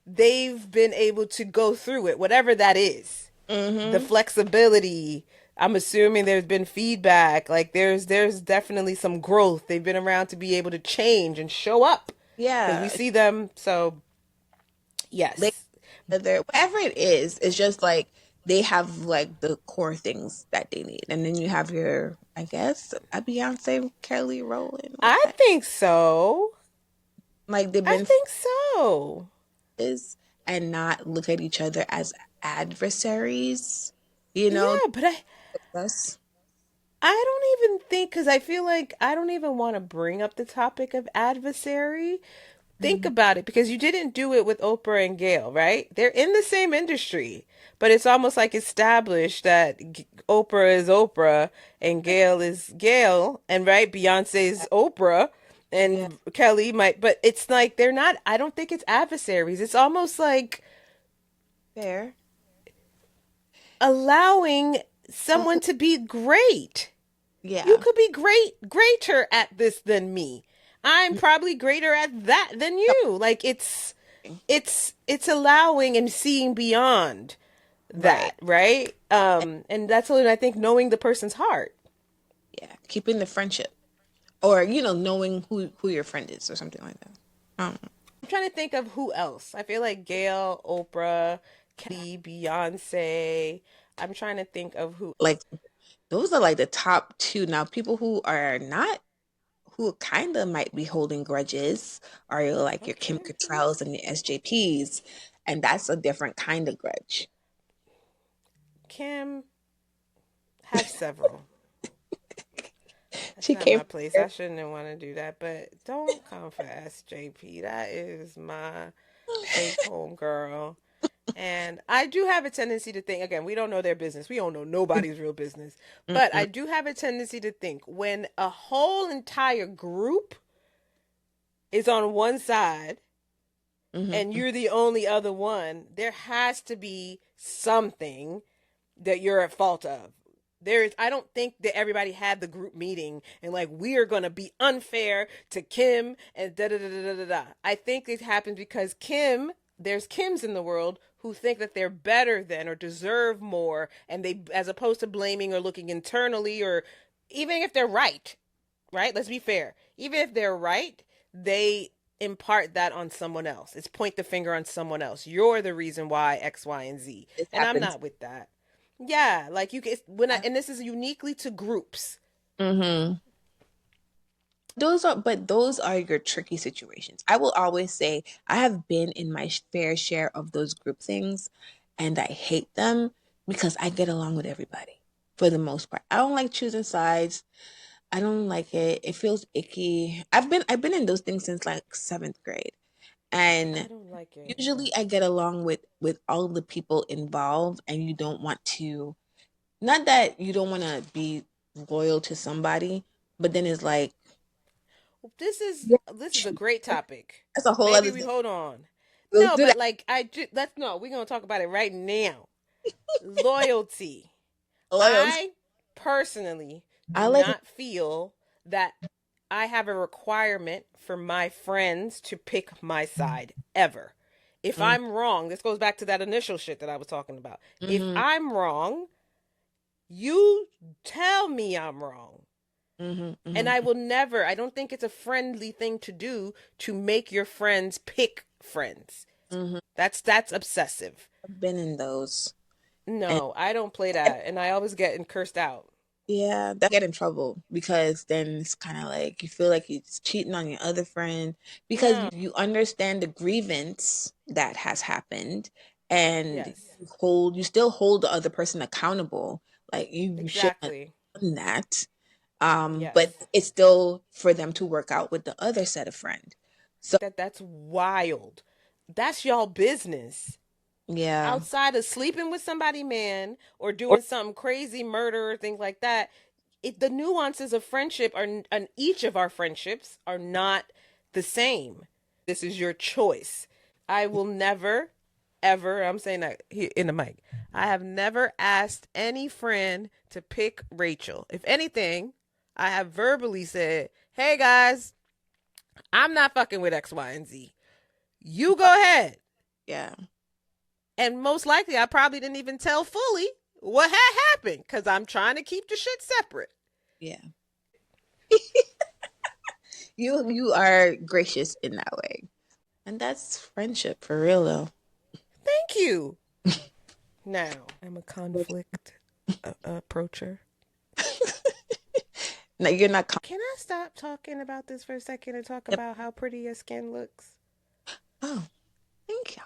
they've been able to go through it, whatever that is. The Mm-hmm. flexibility. I'm assuming there's been feedback. Like there's definitely some growth. They've been around to be able to change and show up because we Yeah. see them. So Like yes, whatever it is, it's just like they have like the core things that they need. And then you have your, I guess, a Beyonce, Kelly Rowland, I think so. like they've I been think so. friends and not look at each other as adversaries, you know, Yeah, but us. I don't even think because I feel like I don't even want to bring up the topic of adversary. Think Mhm. about it because you didn't do it with Oprah and Gail, right? They're in the same industry, but it's almost like established that Oprah is Oprah and Gail is Gail, and right, Beyonce's Oprah Yeah, and Kelly might, but it's like they're not. I don't think it's adversaries. It's almost like fair. allowing Oh, someone to be great. You yeah. could be greater at this than me. I'm probably greater at that than you. Like it's allowing and seeing beyond Right. that, right? And that's what I think knowing the person's heart. Yeah. Keeping the friendship, or knowing who your friend is, or something like that. Um, I'm trying to think of who else. I feel like Gail, Oprah, Kelly, Beyonce. I'm trying to think of who. like those are like the top two. Now, people who are not, who kind of might be holding grudges, are like your Kim Okay. Cattralls and your SJPs, and that's a different kind of grudge. Kim have several. That's She not came my place. here. I shouldn't want to do that, but don't come for SJP. That is my fake home girl. And I do have a tendency to think, again, we don't know their business. We don't know nobody's real business. But I Mm-mm. do have a tendency to think when a whole entire group is on one side and Mm-hmm. you're the only other one, there has to be something that you're at fault of. I don't think that everybody had the group meeting and like we are gonna be unfair to Kim and da da da da da da. I think it happens because there's Kims in the world who think that they're better than or deserve more, and they, as opposed to blaming or looking internally, or even if they're right, right? Let's be fair. Even if they're right, they impart that on someone else. It's point the finger on someone else. You're the reason why X, Y, and Z, This and I'm happens. not with that. Yeah, like you can and this is uniquely to groups. Mm-hmm. Those are your tricky situations. I will always say I have been in my fair share of those group things, and I hate them because I get along with everybody for the most part. I don't like choosing sides. I don't like it. It feels icky. I've been in those things since like seventh grade, I and don't like it. usually I get along with all the people involved, and you don't want to Not that you don't want to be loyal to somebody, but then it's like, yeah, This is a great topic. that's a whole Maybe other we thing. hold on. Let's No, do but that. like let's no, we're gonna talk about it right now. Loyalty. Loyalty. I personally I do like. not feel that I have a requirement for my friends to pick my side ever. If I'm wrong, this goes back to that initial shit that I was talking about. If Mm-hmm, I'm wrong, you tell me I'm wrong. mm-hmm, And mm-hmm, I will never, I don't think it's a friendly thing to do to make your friends pick friends. mm-hmm. That's obsessive. I've been in those, and No, I don't play that. And I always get cursed out. yeah, that get in trouble because then it's kind of like you feel like he's cheating on your other friend because No. you understand the grievance that has happened and Yes. you still hold the other person accountable. Like you shouldn't have Exactly. done that. But Yes. it's still for them to work out with the other set of friend. So That's wild. That's y'all business. yeah, Outside of sleeping with somebody, man, or or doing something crazy, murder, or things like that, the nuances of friendship are, and each of our friendships are not the same. This is your choice. I will never, ever, I'm saying that here in the mic, I have never asked any friend to pick Rachel. If anything, I have verbally said, hey guys, I'm not fucking with X, Y, and Z. You go ahead. yeah, And most likely, I probably didn't even tell fully what had happened because I'm trying to keep the shit separate. yeah. You are gracious in that way, and that's friendship for real though. Thank you. Now, I'm a conflict approacher. No, you're not. Can I stop talking about this for a second and talk about how pretty your skin looks? Oh, thank you.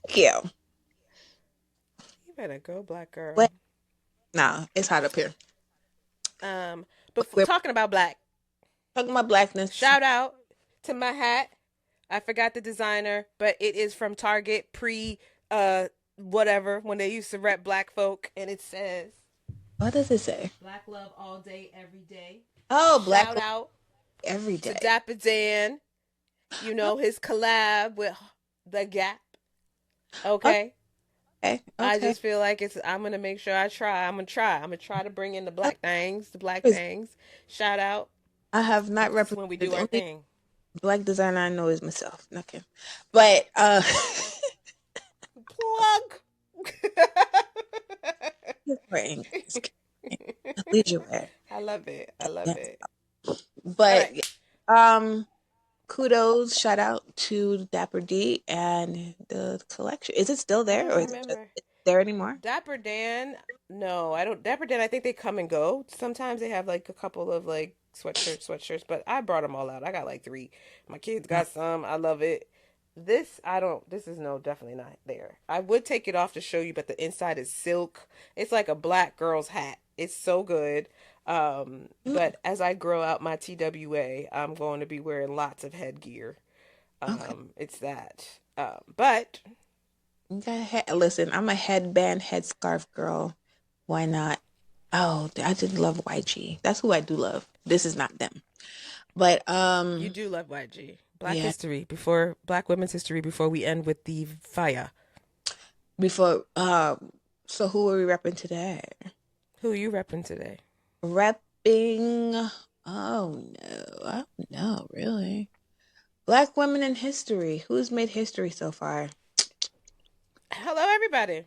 Thank you. You better go, black What? girl. Nah, it's hot up here. Before We're talking about black, talking about blackness. shout out to my hat. I forgot the designer, but it is from Target pre whatever when they used to rep black folk, and it says What does it say? Black love all day, every day. Oh, black Shout out every to day. Dapper Dan. You know his collab with the Gap. Okay. Okay, I okay. just feel like I'm gonna make sure I try. I'm gonna try to bring in the black things, the black Because things. Shout out. I have not It's when we represented do the our only thing. black designer I know is myself. Okay, but Plug. for English, leisure wear. I love it. I love Yes, it. All but right. um, kudos, shout out to Dapper D and the collection. Is it still I there, or don't is it just remember. there anymore? Dapper Dan, no, I don't. Dapper Dan, I think they come and go. Sometimes they have like a couple of like sweatshirts, but I brought them all out. I got like three. My kids Uh, got some. I love it. This, I don't, this is no, definitely not there. I would take it off to show you, but the inside is silk. It's like a black girl's hat. It's so good. mm, But as I grow out my TWA, I'm going to be wearing lots of headgear. okay. It's that. But Listen, I'm a headband, headscarf girl. Why not? Oh, I did love YG. That's who I do love. This is not them. But you do love YG. Black yeah, history before Black women's history before we end with the fire. before so who are we repping today? Who you repping today? Repping oh no, I don't know, really. Black women in history. Who's made history so far? Hello, everybody.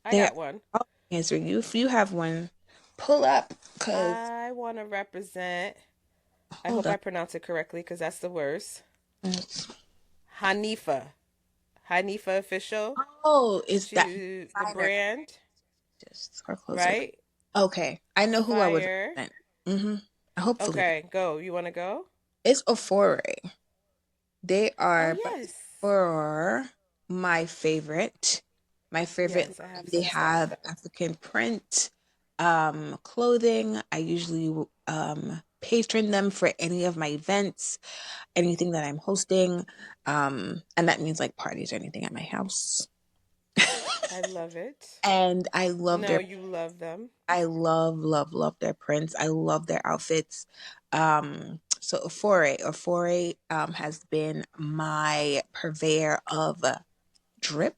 I There got one. are answer you if you have one, pull up because I want to represent. I hold hope I up. pronounce it correctly because that's the worst. It's- Hanifa. Hanifa official. Oh, is that The designer? brand, Just or closer. right? Okay, I know who I would Fire. represent. Mm-hmm. Hopefully, Okay, go. You want to go? it's Ofore. They Oh are by yes, far my favorite. My favorite yes. I have line. They some stuff. have African print clothing. I usually patron them for any of my events, anything that I'm hosting. And that means like parties or anything at my house. I love it. And I love No, their you love them. I love their prints. I love their outfits. So Ofore has been my purveyor of drip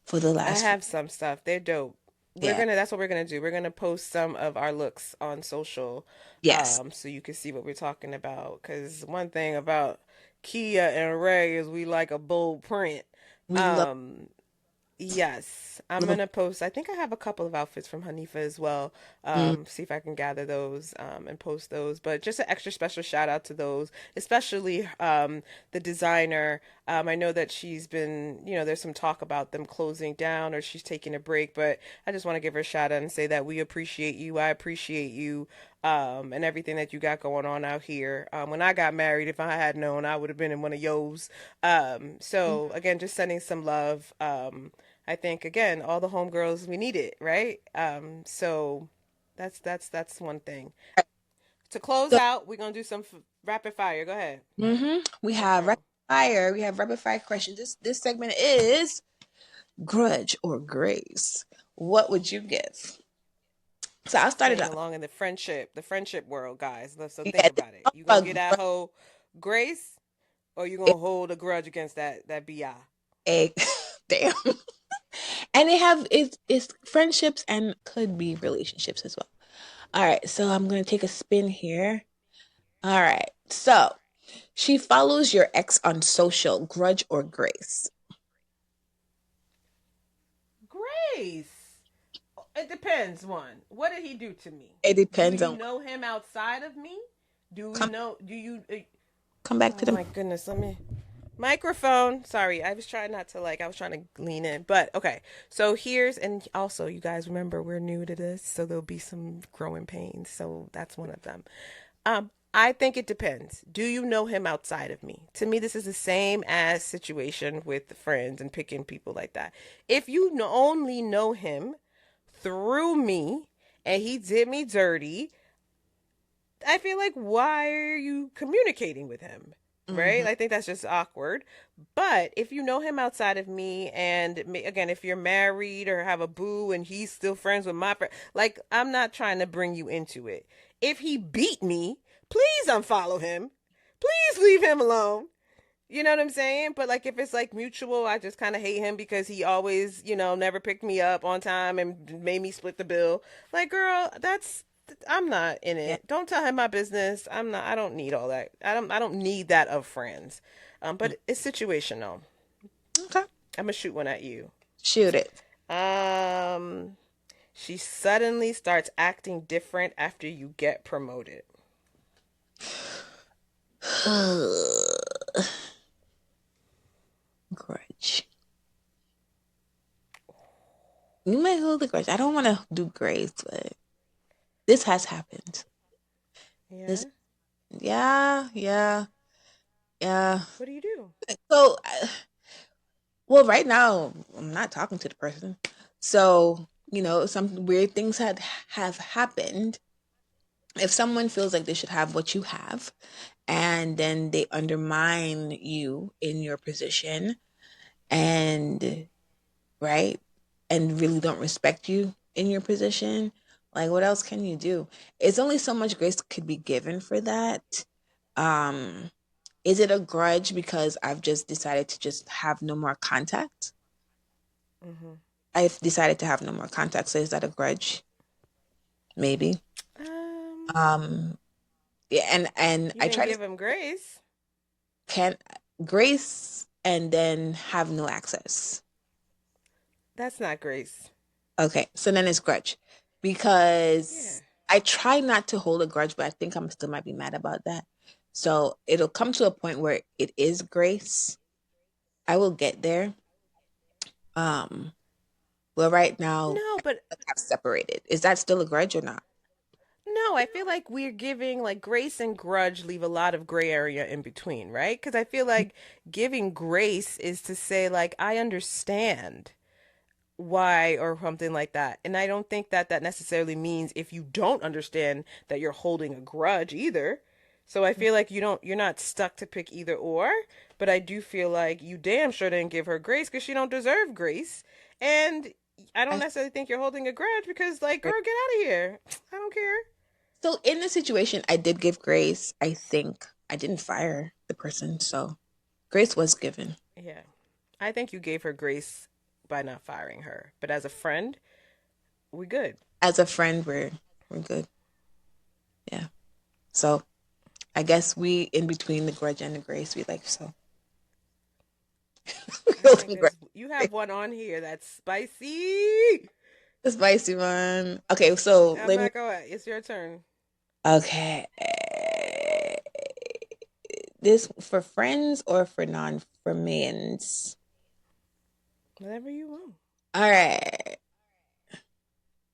for the I last few. have some stuff. They're dope. Yeah. That's what we're gonna do. We're gonna post some of our looks on social, Yes. so you can see what we're talking about. Cause one thing about Kia and Rae is we like a bold print. We love Um, Yes, I'm love gonna post. I think I have a couple of outfits from Hanifa as well. mm, See if I can gather those and post those. But just an extra special shout out to those, especially the designer. I know that she's been, there's some talk about them closing down or she's taking a break, but I just want to give her a shout out and say that we appreciate you. I appreciate you and everything that you got going on out here. When I got married, if I had known, I would have been in one of yours. mm. So again, just sending some love. I think again, all the homegirls we need it, right? So that's one thing. To close So out, we're gonna do some rapid fire. Go ahead. we Let's have rapid roll. fire. We have rapid fire questions. This segment is grudge or grace. What would you give? So I'll start it Staying off. along in the friendship world, guys. So think Yeah, this about it. is You gonna a get that whole grace, or you grudge gonna hold a grudge against that bi? egg. Damn. And they have it's friendships and could be relationships as well. All right, so I'm gonna take a spin here. All right, so she follows your ex on social, grudge or grace. Grace. It depends. One, what did he do to me? It Do depends you on know him outside of me? Do we come know? Do you? come back to Oh the my goodness, let me microphone. Sorry, I was trying not to I was trying to lean in. But okay. So here's and also you guys remember we're new to this, so there'll be some growing pains. So that's one of them. I think it depends. Do you know him outside of me? To me, this is the same as situation with friends and picking people like that. If you only know him through me and he did me dirty, I feel like why are you communicating with him? Right? hmm I think that's just awkward. But if you know him outside of me, and again, if you're married or have a boo and he's still friends with my friend, like I'm not trying to bring you into it. If he beat me, please unfollow him. Please leave him alone. You know what I'm saying? But like if it's like mutual, I just kind of hate him because he always, never picked me up on time and made me split the bill. Like, girl, I'm not in Yeah. it. Don't tell him my business. I don't need all that. I don't need that of friends. But it's situational. Okay. I'm gonna shoot one at you. Shoot it. Um she suddenly starts acting different after you get promoted. Grudge. You might hold the grudge. I don't want to do grace, but this has happened. This, Yeah? yeah, yeah, yeah. What do you do? So, well, right now I'm not talking to the person. So, some weird things have happened. If someone feels like they should have what you have, and then they undermine you in your position, and right, and really don't respect you in your position, like what else can you do? It's only so much grace could be given for that. Um, is it a grudge because I've just decided to just have no more contact? Mm-hmm. I've decided to have no more contact. So is that a grudge? Maybe. Um, Um, yeah, and you I didn't try to give him grace. can grace and then have no access. That's not grace. Okay, so then it's grudge Yeah. because I try not to hold a grudge, but I think I'm still might be mad about that. So it'll come to a point where it is grace. I will get there. Um, well, right now No, but I have separated. Is that still a grudge or not? no, I feel like we're giving like grace and grudge leave a lot of gray area in between, right? Because I feel like giving grace is to say like I understand why or something like that. And I don't think that that necessarily means if you don't understand that you're holding a grudge either. So I feel like you're not stuck to pick either or, but I do feel like you damn sure didn't give her grace because she don't deserve grace. And I don't I, necessarily think you're holding a grudge because, like, girl, get out of here. I don't care. so in the situation, I did give grace. I think I didn't fire the person, so grace was given. Yeah. I think you gave her grace by not firing her. But as a friend, we good. As a friend, we're good. Yeah. So I guess we in between the grudge and the grace, we like so. I think there's you have one on here that's spicy. The spicy one. Okay, so I'm let me. not going. It's your turn. Okay, this for friends or for non for mans? Whatever you want. All right.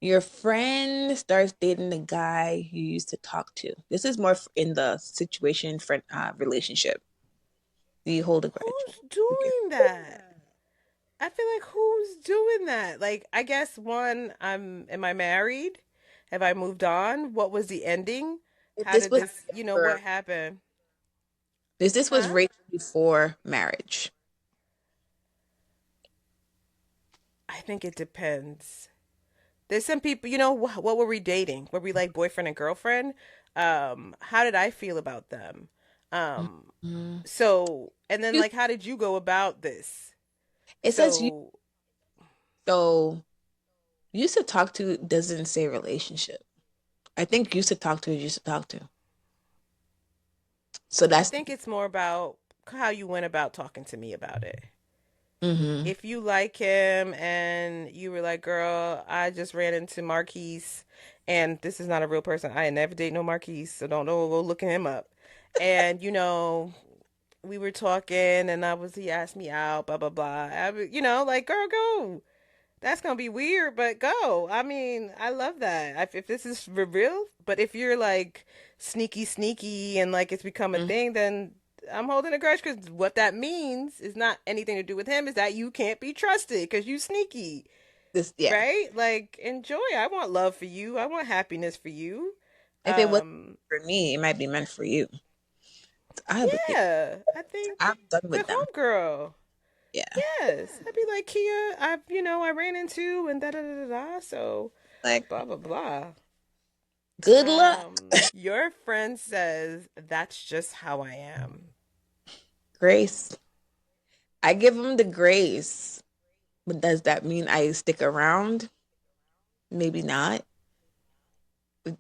Your friend starts dating the guy you used to talk to. This is more in the situation friend relationship. Do you hold a grudge? Who's doing that? I feel like who's doing that? Like, I guess one, am I married? Have I moved on? What was the ending? If How this did was this, what for, happened? this was Huh? raised before marriage. I think it depends. There's some people, what were we dating? Were we like boyfriend and girlfriend? How did I feel about them? Um, Mhm. so, and then You, like, how did you go about this? it says you So, so used to talk to doesn't say relationship. I think used to talk to is used to talk to. So I that's think it's more about how you went about talking to me about it. mm-hmm. If you like him and you were like, girl, I just ran into Marquise and this is not a real person. I never date no Marquise, so don't know, go looking him up. And we were talking and he asked me out, blah blah blah. Like, girl, go. That's gonna be weird, but go. I mean, I love that. If this is for real, but if you're like sneaky and like it's become a Mm-hmm. thing, then I'm holding a grudge because what that means is not anything to do with him. Is that you can't be trusted because you sneaky, This yeah. right? Like enjoy. I want love for you. I want happiness for you. If it wasn't Um, for me, it might be meant for you. I have a kid. yeah, I think I'm done the with them. homegirl. Yeah. Yes, I'd be like Kia. I ran into and da da da da da. So Like blah blah blah. good luck. Your friend says that's just how I am. Grace. I give them the grace. But does that mean I stick around? Maybe not.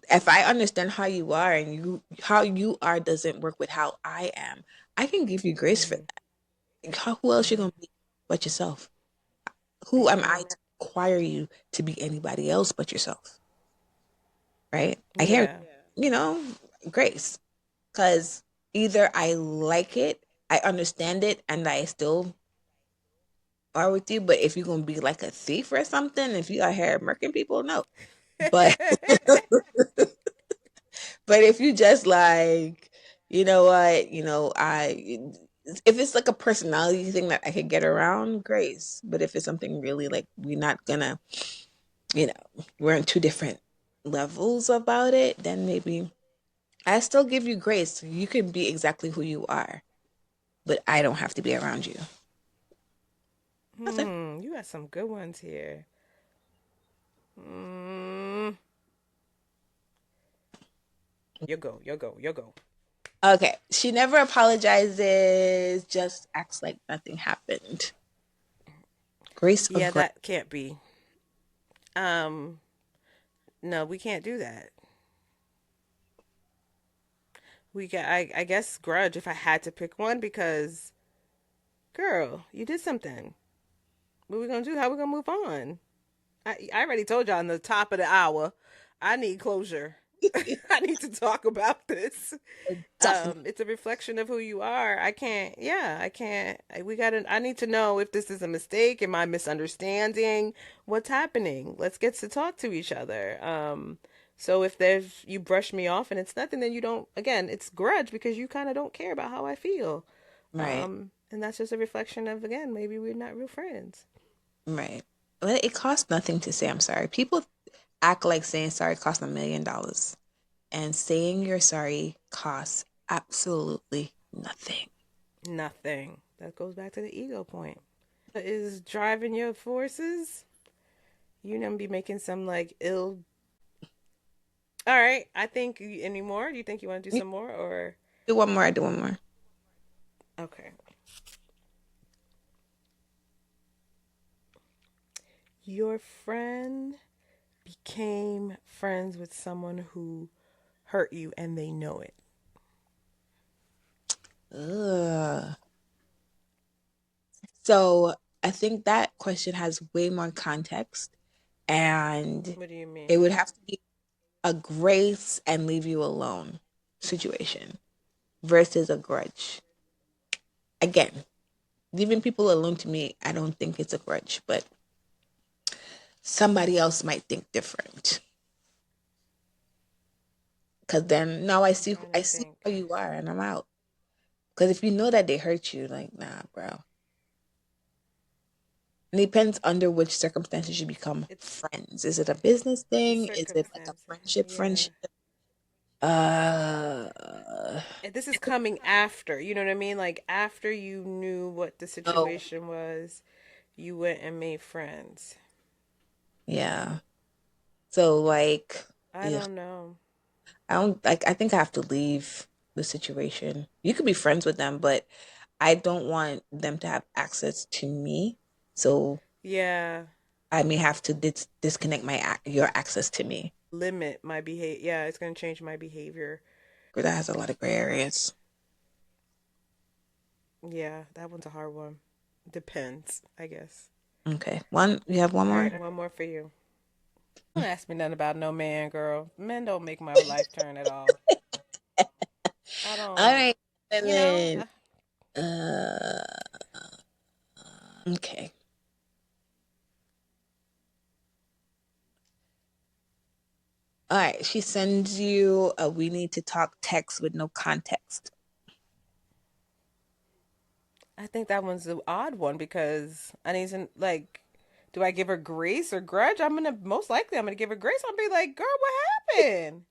If I understand how you are and how you are doesn't work with how I am, I can give you grace for Mm-hmm. that. Who else you Mm-hmm. gonna be but yourself? Who am I Yeah. to require you to be anybody else but yourself? Right? I can't, Yeah. you know, grace. Because either I like it, I understand it, and I still are with you. But if you're gonna be like a thief or something, if you out here murking people, no. But but if you just like, you know what, I if it's like a personality thing that I could get around, grace. But if it's something really like we're not gonna, we're on two different levels about it, then maybe I still give you grace. You can be exactly who you are, but I don't have to be around you. That's it. You got some good ones here. Mm, you go. Okay. She never apologizes, just acts like nothing happened. Grace or Yeah, grace? that can't be. Um, no, we can't do that. I guess grudge if I had to pick one because, girl, you did something. What we gonna do? How we gonna move on? I already told y'all in the top of the hour. I need closure. I need to talk about this. Definitely. It's a reflection of who you are. I can't. I need to know if this is a mistake. Am I misunderstanding? What's happening? Let's get to talk to each other. So if you brush me off and it's nothing, then you don't, again, it's grudge because you kind of don't care about how I feel. Right. And that's just a reflection of, again, maybe we're not real friends. Right. Well, it costs nothing to say I'm sorry. People act like saying sorry costs $1 million. And saying you're sorry costs absolutely nothing. Nothing. That goes back to the ego point. Is driving your forces? You know, be making some like ill. All right. I think any more? Do you think you want to do You some more or do one more. I do one more. okay? Your friend became friends with someone who hurt you and they know it. Ugh. So I think that question has way more context, and What do you it mean? would have to be a grace and leave you alone situation versus a grudge. Again, leaving people alone to me, I don't think it's a grudge, but somebody else might think different. Cause then now I'm trying to I see think. how you are and I'm out. Cause if you know that they hurt you, like nah, bro. And it depends under which circumstances you become It's friends. Is it a business the thing? Is it like a circumstance. friendship? Yeah. Friendship? Uh, And this is coming after, you know what I mean? Like after you knew what the no, situation was, you went and made friends. yeah. So like, I yeah, don't know. I don't like. I think I have to leave the situation. You could be friends with them, but I don't want them to have access to me. So Yeah. I may have to disconnect your access to me. Limit my behavior. Yeah, it's going to change my behavior. That has a lot of gray areas. Yeah, that one's a hard one. Depends, I guess. Okay, one. You have one All more. right, one more for you. Don't ask me nothing about no man, girl. Men don't make my life turn at all. I All don't, right, and you know, then okay. All right, she sends you a "we need to talk" text with no context. I think that one's the odd one because I need to like, do I give her grace or grudge? Most likely I'm gonna give her grace. I'll be like, girl, what happened?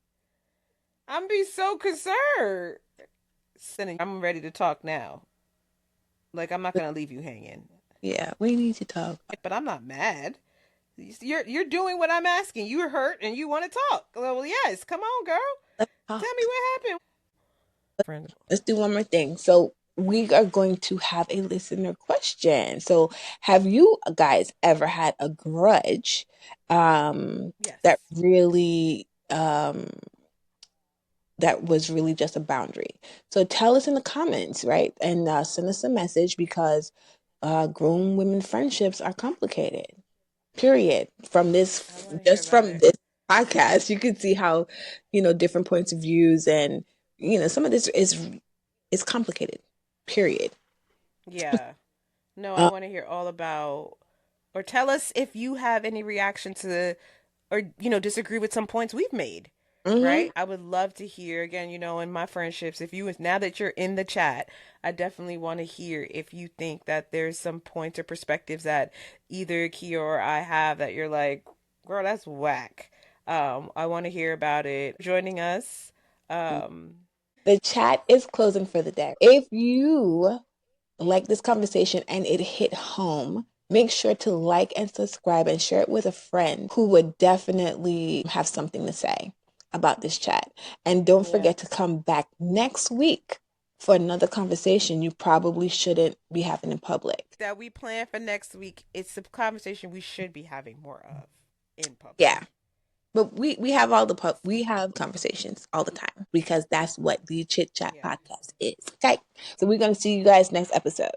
I'm gonna be so concerned. Sending, I'm ready to talk now. Like I'm not gonna leave you hanging, Yeah, we need to talk. but I'm not mad. You're doing what I'm asking. You're hurt and you want to talk. Well, yes, come on, girl. Let's Tell me talk. what happened. Friend. Let's do one more thing. So we are going to have a listener question. So have you guys ever had a grudge that Yes. really that was really just a boundary? So tell us in the comments, right? And send us a message because grown women friendships are complicated. Period. From I want to hear just about from it. this podcast, you can see how, different points of views and, some of this is complicated. Period. Yeah. No, I Uh, want to hear all about, or tell us if you have any reaction to, or, disagree with some points we've made. mhm. Right? I would love to hear again, in my friendships, now that you're in the chat, I definitely want to hear if you think that there's some points or perspectives that either Kia or I have that you're like, girl, that's whack. I want to hear about it. Joining us. Um, The chat is closing for the day. If you like this conversation and it hit home, make sure to like and subscribe and share it with a friend who would definitely have something to say about this chat. And don't yeah. forget to come back next week for another conversation you probably shouldn't be having in public. That we plan for next week. It's a conversation we should be having more of in Yeah. public. But we have conversations all the time because that's what the Chit Chat Yeah. podcast is. Okay. So we're gonna see you guys next episode.